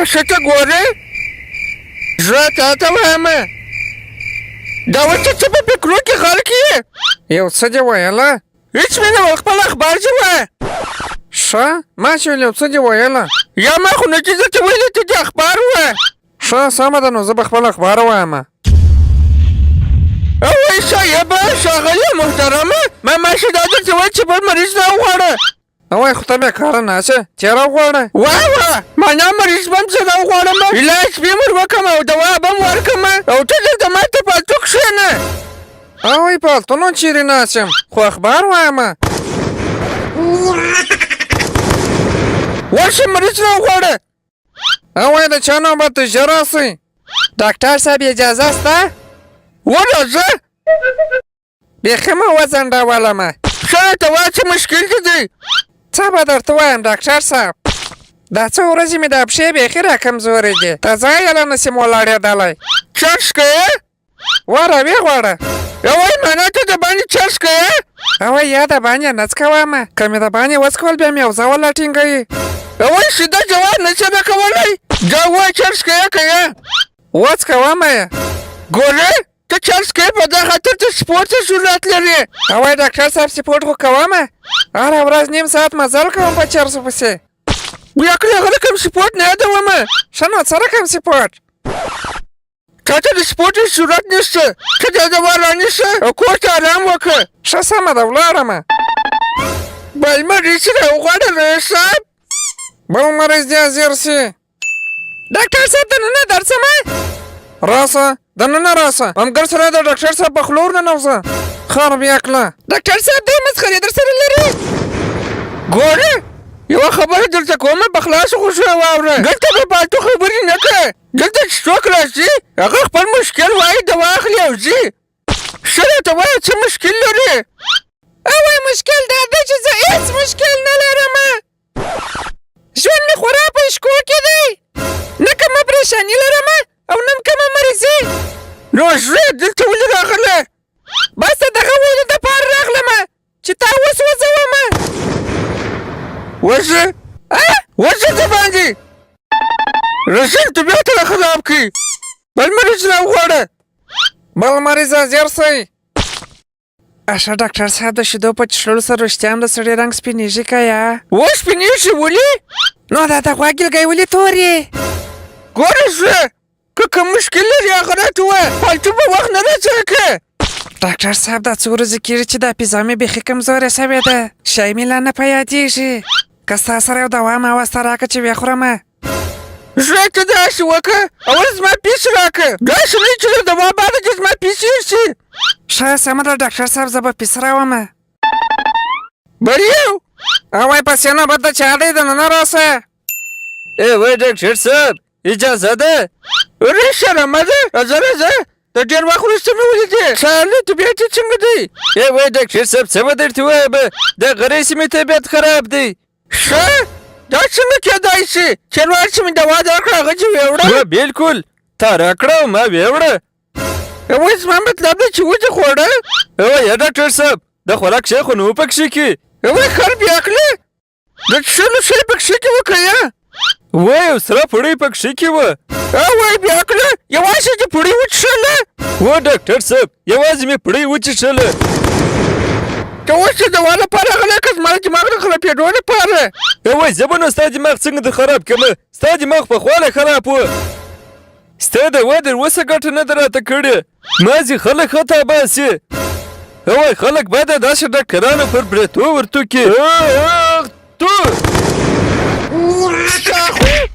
څه ته ګورې زه تا ته وایم دا اوس ته څه په فکرو کې غرق یې یو څه دې ویله هېڅ مې نه ویل خپل اخبار دې وایه ښه ما چې ویل یو څه دې ویله یا ما خو نه چې زه ته ویلې ته دې اخبار ووایه ښه سمه ده نو زه به خپل اخبار ووایم اوی صاحبه ښاغلې محترمه ماشي دا درته وایي چې بل مریض نه وغواړه اوی خو ته بېکاره ناستې تېره وغواړه واه معنا مریض به هم زه راوغواړم علاج به ور وکړم او دوا به هم ورکړم او ته دلته ماته پالتو کښېنه اوی پالتو نو چیرې ناست یم خو اخبار وایم ورشه مریض راوغواړه اوی د چا نوبت دی ژر راسئ ډاکټر صاحب اجازه شته ورځه بیخي مې وځنډولمه ښه ته وایه څه مشکل دې دی څه به درته وایم ډاکټر صاحب دا څه ورځې مې دا پښې بیخي راکمزورې دي ته ځای یې لا نسم ولاړېدلی چرس کوې وره ویې اوی معنا ته د باندې چرس کوې اوی یا د باندې نڅ کومه که مې د باندې وڅکول بیا مې یو ځه ولټینګوي اوی سیده جواب نه څه نه کولی دا وایه چرس کوې که یې وڅکومه یې ګورې ته چرس کوې په دا خاطر ته سپورټ ته ضرورت لرې اوی ډاکټر صاحب سپورټ خو کومه هره ورځ نیم ساعت مزل کوم په چرسو پسې بیا کله هغه رقم سپورټ نه یادومه ښه نو څه رقم سپورټ تا ته د سپورټ هېڅ ضرورت نشته ته دا دوا رانیسه او کور ته ارام وکړه ښه سمه ده ولاړمه بل مریض راوغواړه رئیس صاحب بل مریض دې حاضر سي ډاکټر صاحب دننه درځمه راسه دننه راسه همګر سره د ډاکټر صاحب په خلور ننوځه خر بیا کړه ډاکټر صاحب دا مسخرې در سره لري ګوره یوه خبره درته کومه په خلاصو خوشو واوره دلته به پالتو خبرې نه کوې دلته چې څوک راشي هغه خپل مشکل وایي دوا اخلي او ځي ښه راته وایه څه مشکل لرې اوی مشکل دا دی چې زه هېڅ مشکل نه لرمه ژوند مې خورا په اشکو کې دی نه کومه پریشاني لرمه او نه کومه مریضي نو زه دلته ولې راغلی بس د دغه ویلو دپاره راغلمه چې تا وسوځومه ورشه ورشه ته باندې رسل ته بیا ته خراب کړي بل مریض راوغواړه بل مریض حاضر سئ اشه ډاکټر صاحب د شیدو په څښلو سره ویښتان د سړي رنګ سپینېږي که یا وسپینېږي ولې نو دا د غوږ ګلګۍ ولې تور یې ګوره زه که کوم مشکل لري هغه راته ووایه فالتو به وخت نه راڅخه کوې ډاکټر صاحب دا څو ورځې کېږي چې دا پیزا مې بیخي کمزورې سوې ده شی مې لا نه په یادېږي که ستا سره یو دوا ماوسته راکړه چې ویې خورمه زړه ته داسې وکړه اول زما پیس راکړه داسې نه چې د دوا بعده چې زما پیس یوسي ښه سمه ده ډاکټر صاحب زه به پیس راومه بریو اوی پسې نوبت د چا دی دننه راسه وای ډاکټر صاحب اجازه ده راشه رمده راځه راځه د ډېر وخت وروسته مې ولیدې سهارلي طبیعت یې څنګه دی وای ډاکټر صاحب څه به درته ووایم د غرۍ سیمې طبیعت خراب دی ښه دا څنګه کېدای شي تېر وخت چې مې دوا درکړه هغه چې ویوړه بلکل تا راکړه او ما ویوړه اوس زما مطلب دی چې ودې خوړه یا ډاکټر صاحب د خوراک شی خو نه و پکښې کې وای خر بیا کړې د څښلو شی پکښې کې وکړه یا وای یو سره پوړۍ پکښې کې وه وای بیا کړه یوازې دې پوړۍ وڅښله و ډاکټر صاحب یوازې مې پوړۍ وچښله ته اوس د دوا لپاره راغلی که زما د دماغ د خرابېدو لپاره وای زه به نو ستا دماغ څنګه د خراب کړمه ستا دماغ پخوالی خراب و ستا دوا در اوسه ګټه نه ده راته کړې مازې خلک خطا باسي وای خلک باید داسې ډاکټرانو پر برېتو ورتو کړي ستا خو